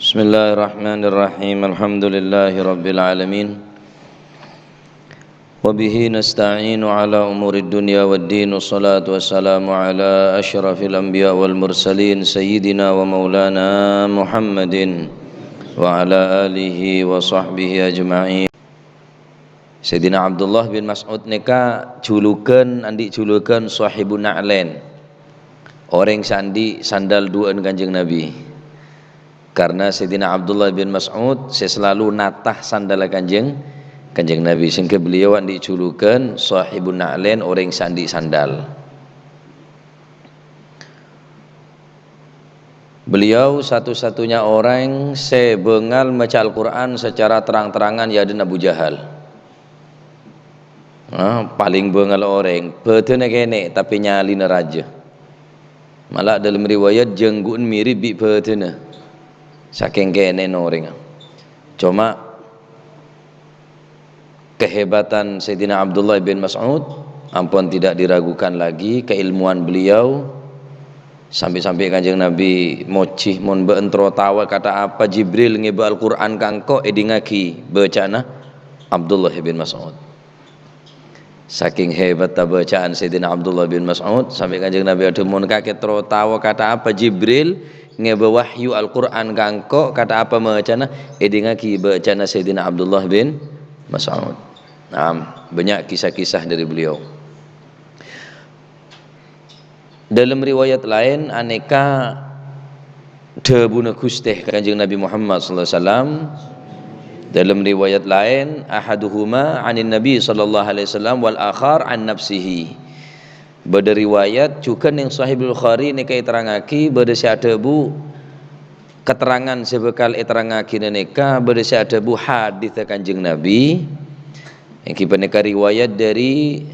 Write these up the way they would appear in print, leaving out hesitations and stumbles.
Bismillahirrahmanirrahim. Alhamdulillahi rabbil alamin. Wa bihi nasta'inu ala umurid dunya waddin. Wassalatu wassalamu ala asyrafil anbiya wal mursalin sayyidina wa maulana Muhammadin wa ala alihi wa sahbihi ajma'in. Sayyidina Abdullah bin Mas'ud nika julukan sahibun na'lain. Orang sandi sandal duaan Kanjeng Nabi. Karena Sayyidina Abdullah bin Mas'ud selalu natah sandal Kanjeng Nabi, sehingga beliau dijulukan sahibun na'lain, orang sandi sandal. Beliau satu-satunya orang sebengal maca Al-Quran secara terang-terangan ya ada Abu Jahal. Paling bengal orang betulnya kene tapi nyali neraja. Malah dalam riwayat jenggun mirip bi betulnya. Saking kene orang. Cuma kehebatan Sayyidina Abdullah bin Mas'ud ampun tidak diragukan lagi, keilmuan beliau sampai-sampai Kanjeng Nabi mocih mun beentro tawa kata apa Jibril ngeba Al-Qur'an kangko edingaki bacana Abdullah bin Mas'ud. Saking hebat bacaan Sayyidina Abdullah bin Mas'ud sampai Kanjeng Nabi ada mun kaget tro tawa kata apa Jibril ngeba wahyu Al-Qur'an kangko kata apa macana edingaki bacana Sayyidina Abdullah bin Mas'ud. Banyak kisah-kisah dari beliau. Dalam riwayat lain aneka debuna Gustih Kanjeng Nabi Muhammad sallallahu alaihi wasallam. Dalam riwayat lain ahaduhuma anin Nabi sallallahu alaihi wasallam wal akhar an nafsihi. Bada riwayat juga yang Sahih Bukhari ni kai terangaki bada syadabu keterangan sebekal terangaki neka bada syadabu hadis Kanjeng Nabi yang kipaneka riwayat dari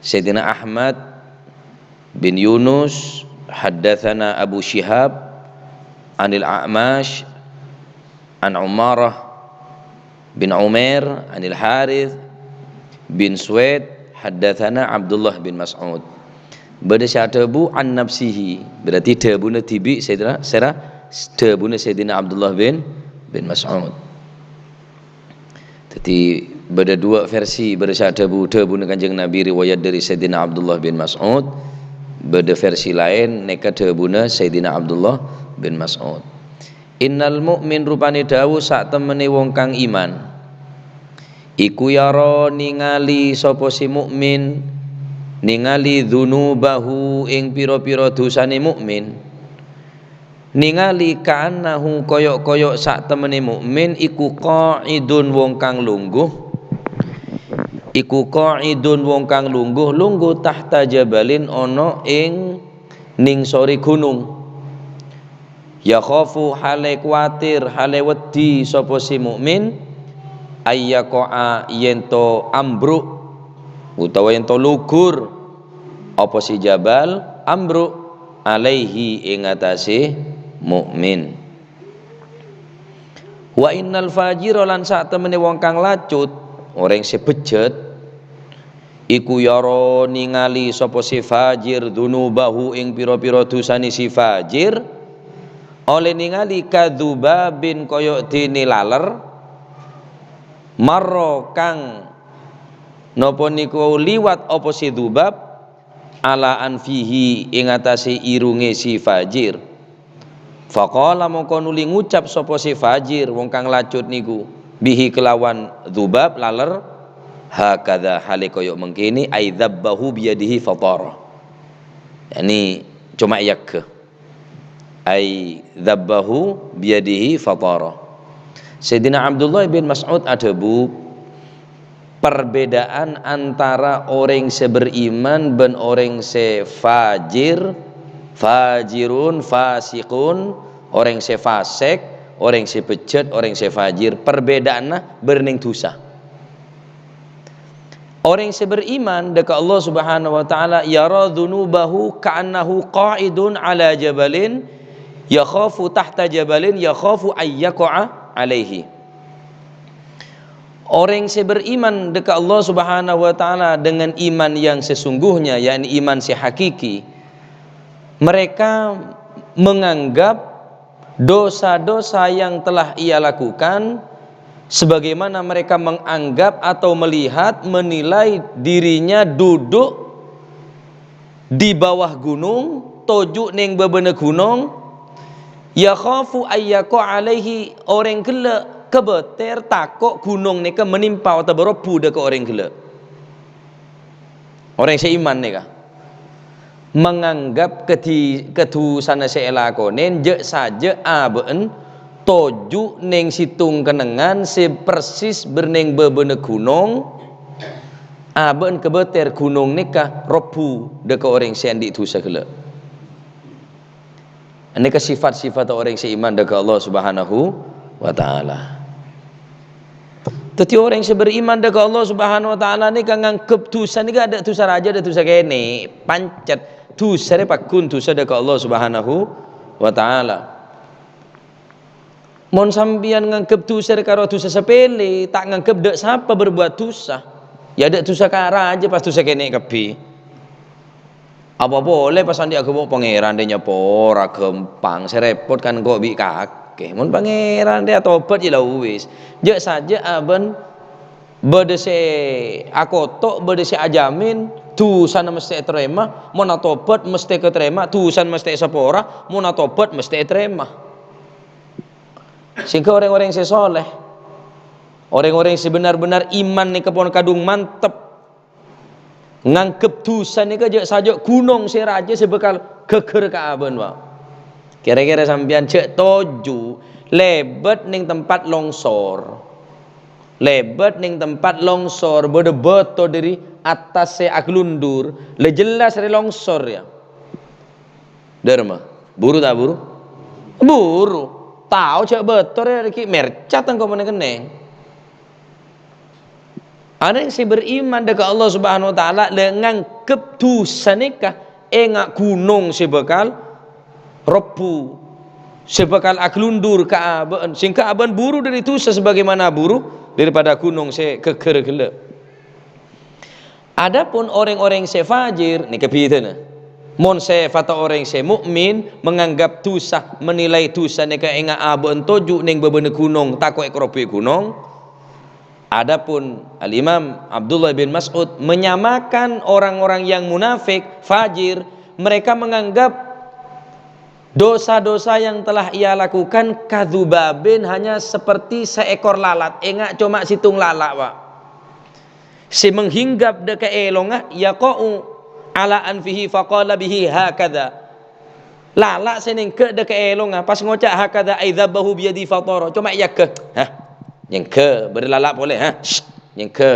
Sayyidina Ahmad bin Yunus haddatsana Abu Syihab anil A'mash an Umarah bin Umair anil Harith bin Suwaid haddatsana Abdullah bin Mas'ud. Bada syatabu an nafsihi, berarti debuna tibi Sayyidina Abdullah bin Mas'ud. Jadi bada dua versi bada syatabu debuna Kanjeng Nabi riwayat dari Sayyidina Abdullah bin Mas'ud. Bada versi lain neka debuna Sayyidina Abdullah bin Mas'ud. Innal mu'min rupane dawu sak temene wong kang iman iku yara ningali sapa si mukmin ningali dzunubahu ing pira-pira dosane mukmin, ningali kanahu koyok-koyok sak temene mukmin iku qaidun wong kang lungguh, lungguh tahta jabalin ono ing ning sori gunung. Ya khafu hale kuatir hale wedi sapa si mukmin ayyaqa yento ambruk utawa yento lugur apa si jabal ambruk alaihi ing atase mukmin. Wa innal fajira lan sak temene wong kang lacut orang sebejet iku yara ningali sapa si fajir dunubahu ing pira-pira dosane si fajir oleh ningali kadzubabin koyok dene laler marro kang napa niku liwat apa si dzubab ala anfihi ing atase irunge si fajir. Faqala mongko nuli ngucap sapa si fajir wong kang lacut niku bihi kelawan dzubab laler hakadha hale koyok mengkini aidzabbahu biyadihi fatara. Yani cuma yak ai dzabbahu biyadihi fatara. Sayyidina Abdullah bin Mas'ud ada perbedaan antara orang seberiman dan orang sefajir, fajirun, fasikun, orang sefasek, orang sebejat, orang sefajir. Perbedaannya berning dosa. Orang seberiman dekat Allah Subhanahu wa taala yara dzunubahu ka'annahu qa'idun ala jabalin yakhafu tahta jabalin yakhafu ayyaqa alaihi. Orang yang beriman dekat Allah Subhanahu wa taala dengan iman yang sesungguhnya, yakni iman si hakiki, mereka menganggap dosa-dosa yang telah ia lakukan, sebagaimana mereka menganggap atau melihat, menilai dirinya duduk di bawah gunung, tojuk ning bebene gunung, ya khafu ayyaqo alaihi, orang gila kebeter takut gunung ni ke menimpa atau beropu dekat orang gila. Orang seiman ni kah menganggap ketusana seelakonen je saja aben toju neng situng kenengan sepersis berneng bebene gunung aben kebeter gunung nikah robu dekat orang seandi tu segala. Ini ke sifat-sifat orang seiman dekat Allah Subhanahu wa taala. Tetapi orang yang beriman dekat Allah Subhanahu wa taala ni kan nganggep dosa ni ada dosa raja, ada dosa kene pancet dosa pakun dosa dekat Allah Subhanahu wa taala. Mon sambian nganggep dosa karo dosa sepele, tak nganggep dek siapa berbuat dosa. Ya dek dosa ka raja pas dosa kene kepi. Apa boleh pas andi aku bawa pangeran dia nyepora gampang, serepot kan kok bi kakek. Mon pangeran dia tobat je lah wis. Je saja aben bedese akotok bedese ajamin tusan mesti terima, mun tobat mesti keterima, tusan mesti sepora, mun tobat mesti terima. Sehingga orang-orang yang soleh, orang-orang yang sebenar-benar iman ni kepon kadung mantep, ngangkep dosa ni ke saja gunung seraja sebekal geger kaaben wa. Kira-kira sampean cek toju lebet ning tempat longsor. Lebet ning tempat longsor bode beto dari atas se aglundur le jelas dari longsor ya. Derma buru tak buru? Buru. Tahu cek beto dari ki mercat engko meneh keneng. Ada yang si beriman dekat Allah Subhanahu wa taala le ngangkep dosa nikah engak gunung sebekal robu sebekal aglundur kaaban sing kaaban buru dari dosa sebagaimana buru daripada gunung se keker gelap. Adapun orang-orang se fajir ni kepiyeuna? Mon se fata orang se mukmin menganggap dosa, menilai dosa ni ka enga aben toju ning bebene gunung takok ekrope gunung. Adapun Al-Imam Abdullah bin Mas'ud menyamakan orang-orang yang munafik, fajir, mereka menganggap dosa-dosa yang telah ia lakukan kadzubabin hanya seperti seekor lalat, engak cuma situng lalak pak. Si menghinggap deka elongah yaqau ala anfihi faqala bihi hakadha. Lalak seneng ke deka elongah pas ngocak hakadha aidzabahu biyadi fatara. Cuma ya ke. Hah? Yang ke berlalak boleh ha? Yang ke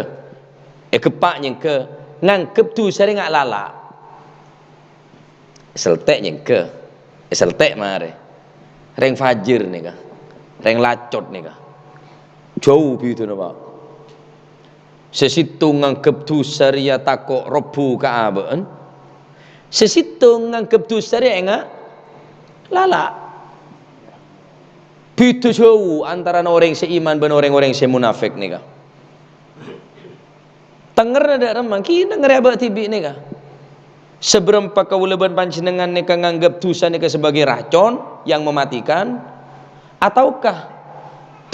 kepak yang ke ngangkep tu sering ngak lalak. Seltek yang ke. Seltek mare. Reng fajir ni kah? Reng lacot ni kah? Jauh begitu nampak. Sesitu ngangkep tu saria takok robu kaabaan. Sesitu ngangkep tu saria enggak lalak. Begitu jauh antara orang seiman dan orang-orang semunafik ni kah? Tenger ada remang kita ngerebak tibi ni kah? Seberempa kawuleban panjenengan ni kah nganggap dosa ni kah sebagai racun yang mematikan, ataukah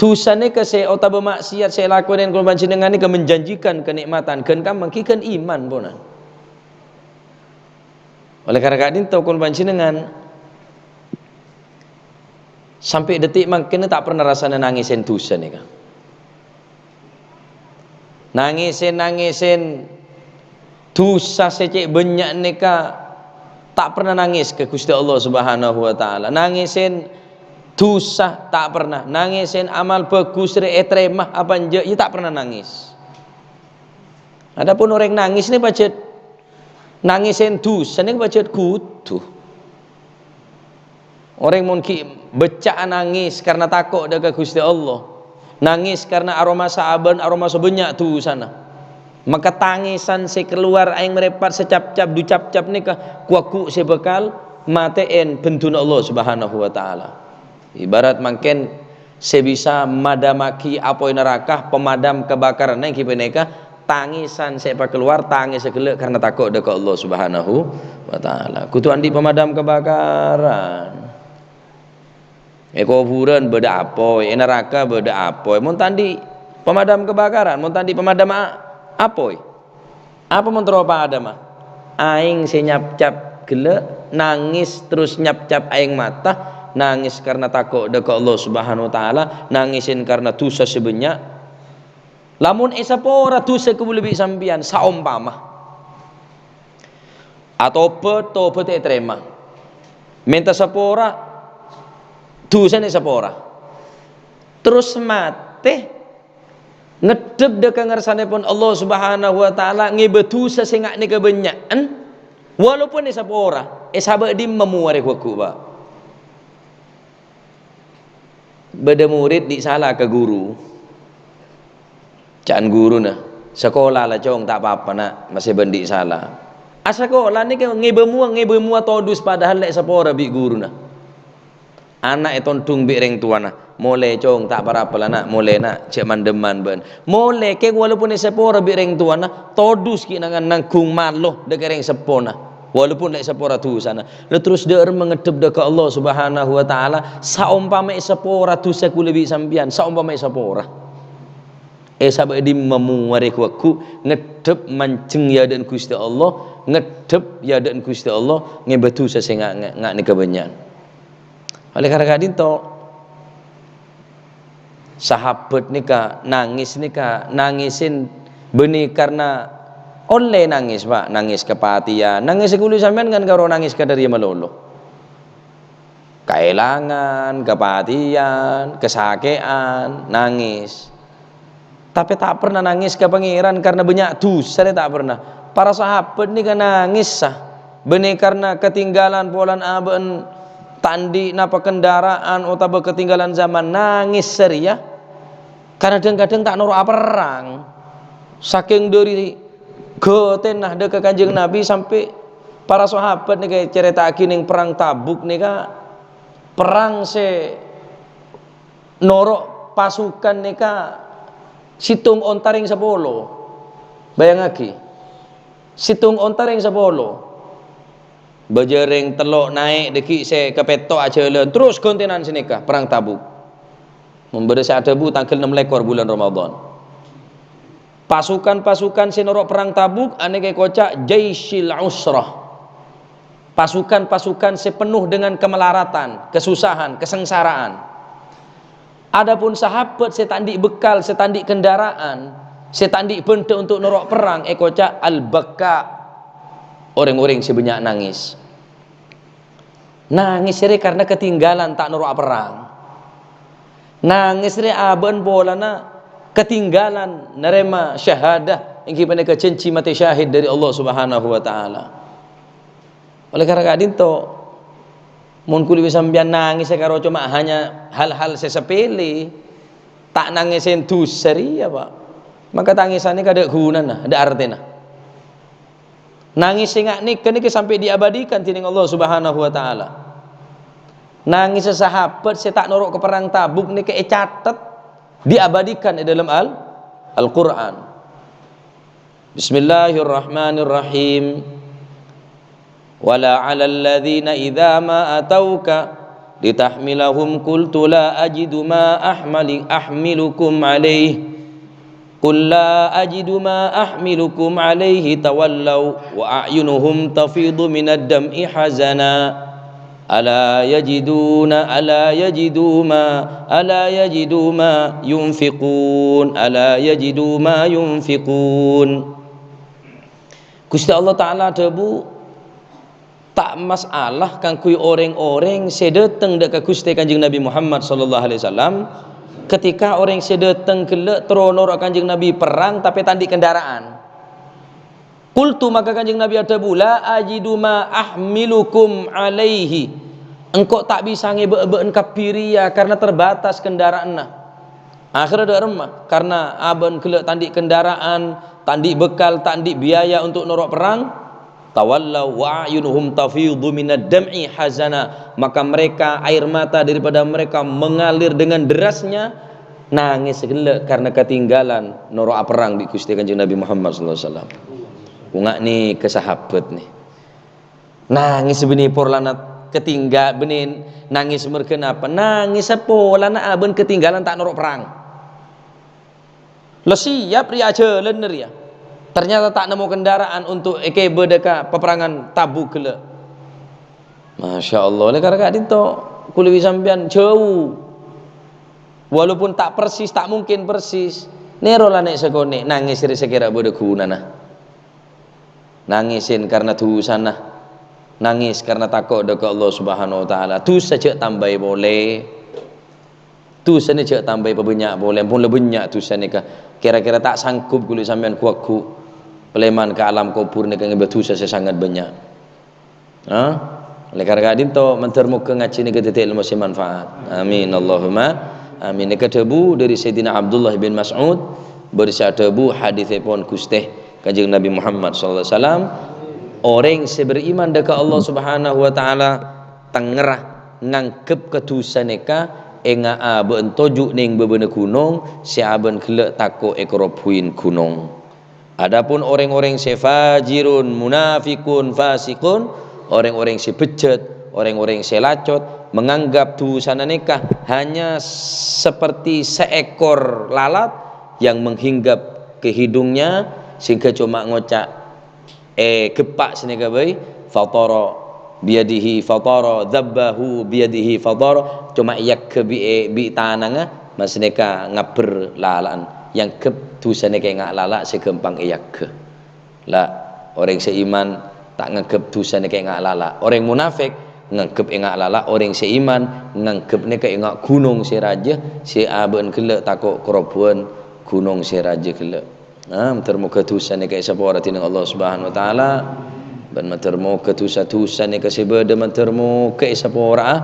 dosa ni kah se ota bermaksiat se lakukan dengan panjenengan ni kah menjanjikan kenikmatan kan kam mangkikan iman bonan. Oleh karena kadin tahu kon panjenengan sampai detik mangkene tak pernah rasanya nangisin dosa ni kah? Nangisin dosa secek banyak ni kah tak pernah nangis ke Gusti Allah Subhanahu wa taala. Nangisin dosa tak pernah. Nangisin amal bagus re etremah apa nje ya tak pernah nangis. Adapun orang nangis ni bacet nangisin dosa ni bacet kudu. Orang mungkin becak nangis karena takut dekat Gusti Allah, nangis karena aroma saban, aroma sebanyak tu sana. Maka tangisan se keluar aing merepat secap-cap ducap-cap nikah kuaku se bekal mateen bentun Allah Subhanahu wa taala. Ibarat mangken se bisa madamaki apoi neraka pemadam kebakaran nang kipeneka tangisan se keluar tangis segelek karena takut dekat Allah Subhanahu wa taala. Kutu andi pemadam kebakaran. kuburan beda apoi, neraka beda apoi, mun tandi pemadam kebakaran, mun tandi pemadam apoi. Apa mun teropa ada mah? Aing senyap-cap gele, nangis terus nyap-cap aing mata, nangis karena takut dekat Allah Subhanahu wa taala, nangisin karena dosa sebanyak. Lamun esapora dosa lebih sampian saumpama. Atau tobat terima. Minta sapora dosa ni sapora. Terus mati ngedep dekat ngarsanipun Allah Subhanahu wa taala ngebetusa sing ngak ni kebanyakan walaupun ni sapora sahabat di memuari waku ba. Beda murid di salah ke guru. Caan guru nah. Sekolah lah cong tak apa-apa nak, masih bendi salah. Sekolah ni ke ngebemua todus padahal lek sapora bi guru nah. Anak tontung bi reng tua nah. Mulai cong tak apa-apa lah nak, mulai nak cek mandeman ben. Mulai ke walaupun sepora bi reng tua nah, todus ki nangan nangkung maloh dekat reng sepona. Walaupun lek sepora tu sana, le terus dia mengedep dekat Allah Subhanahu wa taala, saumpama sepora tu seku lebih sampian, saumpama sepora. Sahabat di memuari waku ngedep mancing ya dan Gusti Allah, ngedep ya dan Gusti Allah ngebetu sesengak ngak ni kebenyan. Oleh karena itu sahabat nikah nangis nikah nangisin benih karena oleh nangis pak, nangis kepatian, nangis sekuli sampean kan karo nangis kadari melolo, kehilangan, kepatian, kesakian, nangis. Tapi tak pernah nangis ke pangeran karena banyak dosa, tak pernah. Para sahabat ni kan nangis sah, benih karena ketinggalan polan aben tandi napa kendaraan atau ketinggalan zaman nangis seria. Karena kadang-kadang tak noro perang, saking dari ketenah dekat kanjeng Nabi sampai para sahabat nih kayak cerita kining perang Tabuk nih kak, perang se norok pasukan nih kak situng ontaring 10. Bayang lagi situng ontaring 10 bajereng telok naik deki se kepetok aja len terus kontenan sini kak perang Tabuk memberi Adabu tanggal 6 lekor bulan Ramadan. Pasukan-pasukan sinorok perang Tabuk aneke kocak Jaisil Usrah. Pasukan-pasukan sepenuh dengan kemelaratan, kesusahan, kesengsaraan. Adapun sahabat setandik bekal, setandik kendaraan, setandik bente untuk norok perang kocak al-baka. Orang-orang sebanyak nangis. Nangis seri karena ketinggalan tak norok perang. Nangis seri aben bolana ketinggalan nerema syahadah yang kita mereka cenci mati syahid dari Allah Subhanahu wa taala. Oleh karena itu mun kuli sampeyan nangis karo cuma hanya hal-hal sesepele, tak nangisin dusari apa. Maka tangisannya kada gunana, ada artinya. Nangis sing niki sampai diabadikan tining Allah Subhanahu wa taala. Nangis sahabat saya tak norok ke perang Tabuk niki catet diabadikan di dalam Al-Quran. Bismillahirrahmanirrahim. Wala 'alal ladzina idza ma atauka litahmilahum qultu la ajidu ma ahmilukum alaihi qul la ajidu ma ahmilukum alaihi tawallaw wa a'yunuhum tafidu minad dam'i hazana ala yajiduna ma yunfiqun Gusti Allah Ta'ala debu tak masalah kan kui orang-orang sedeteng dekat Gusti Kanjeng Nabi Muhammad sallallahu alaihi wasallam ketika orang sedeteng kelek tronor Kanjeng Nabi perang tapi tandi kendaraan. Qultu maka Kanjeng Nabi ada bula ajidu ma ahmilukum alaihi. Engkau tak bisa ngebe-eben kapiria karena terbatas kendaraan nah. Akhirnya ada remah karena aben kelek tandik kendaraan, tandik bekal, tandik biaya untuk norok perang. Tawallaw wa ayunuhum tafidhu minad dam'i hazana, maka mereka air mata daripada mereka mengalir dengan derasnya nangis gelek karena ketinggalan norok perang di Gusti Kanjeng Nabi Muhammad sallallahu alaihi wasallam. Ungak nih ke sahabat nih nangis benih porlanat ketinggal benin nangis merkenapa nangis apa lah nak aben ketinggalan tak norok perang lo siap ria jalan ria ternyata tak nemu kendaraan untuk berdeka peperangan Tabuk le. Masya Allah oleh karena itu kuliwi sampean jauh walaupun tak persis tak mungkin persis nero lah nek sekone nangis ri sekira bode kunana nangisin karena sana nangis karena takut dekat Allah Subhanahu wa taala tu saja tambah boleh tu sana je tambah banyak boleh pun lebih banyak tu sana kira-kira tak sanggup kulit sampean kuaku peleman ke alam kubur ni kan betul saya sangat banyak ha oleh karena itu mentermu ke ngaji ni ke titik ilmu si manfaat amin Allahumma amin ni kedebu dari Sayyidina Abdullah bin Mas'ud bersabda bu hadis pun kusteh kanjeng Nabi Muhammad sallallahu alaihi wasallam orang seberiman dekat Allah Subhanahu wa taala tangerah ngangkep kedusan eka enga aben tojuk ning bebene gunung si aben gelek tako ekropuin gunung. Adapun orang-orang sefajirun munafikun fasikun orang-orang si bejat orang-orang si lacot menganggap dosa nikah hanya seperti seekor lalat yang menghinggap ke hidungnya sehingga cuma ngocak gepak sini kabai fatara biyadihi fatara dzabbahu biyadihi fatara cuma yak ke bi tananga masneka ngaber lalan yang kep dusane kayak ngak lalak segempang yak ke lah orang seiman tak ngegep dusane kayak ngak lalak orang munafik ngegep ngak lalak orang seiman ngegepne kayak ngak gunung si raja si aben gelek takok kerobuan gunung si raja gelek termuka dosa ni kayak siapa orang tinang Allah Subhanahu wa taala ban termuka dosa-dosa ni ke sebeda termuka siapa orang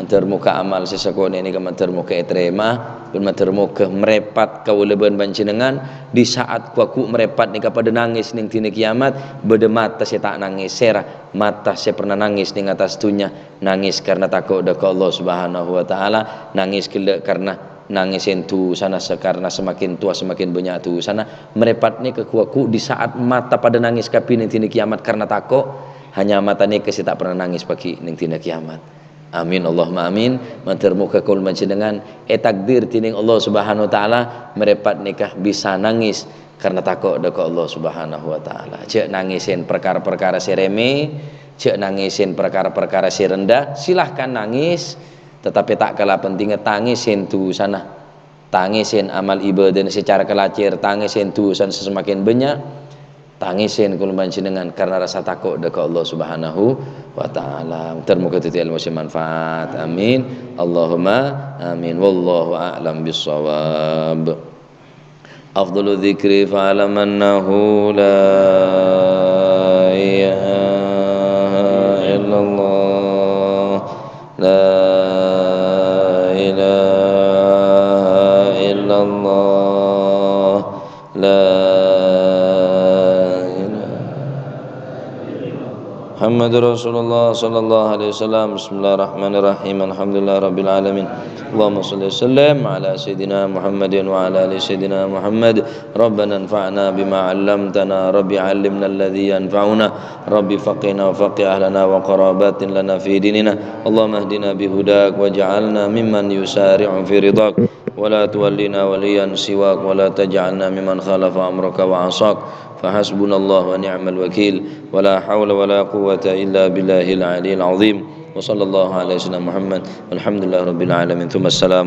termuka amal sesakone ni ke termuka terima ban termuka merepat kau leben panjenengan di saat ku merepat ni kepada nangis ning dina kiamat bede mata saya tak nangis serah mata saya pernah nangis ning atas dunia nangis karena takut dekat Allah Subhanahu wa taala nangis karena nangisin tu sana karena semakin tua semakin banyak tu sana merepat ni ke kuaku di saat mata pada nangis kapi ning dina kiamat karena takut hanya mata ni ke tak pernah nangis pagi ning dina kiamat amin Allahumma amin mantermu ke kul panjenengan takdir tining Allah Subhanahu wa taala merepat nikah bisa nangis karena takut dekat Allah Subhanahu wa taala cek nangisin perkara-perkara si remeh cek nangisin perkara-perkara si rendah silahkan nangis tetapi tak kalah pentingnya tangisin tu sana tangisin amal ibadah secara kelacir tangisin tu sana semakin banyak tangisin kul panjenengan karena rasa takut dekat Allah Subhanahu wa taala termuka titik ilmu manfaat amin Allahumma amin wallahu a'lam bissawab afdalu dzikri fa'lam annahu la ilaha illallah la Muhammad Rasulullah sallallahu alaihi wasallam bismillahirrahmanirrahim alhamdulillah rabbil alamin Allahumma shalli wa sallim ala sayidina Muhammadin wa ala ali sayidina Muhammad rabbana anfa'na bima 'allamtana rabbi 'allimna alladhi yanfa'una rabbi faqihna wa faqih ahlana wa qarabatin lana fi dinina Allahumma ihdina bihudak waj'alna mimman yusari'u fi ridak wa la tuwallina waliyan siwak wa la taj'alna mimman khalafa amraka wa 'asak فحسبنا الله ونعم الوكيل ولا حول ولا قوة إلا بالله العلي العظيم وصلى الله على سيدنا محمد والحمد لله رب العالمين ثم السلام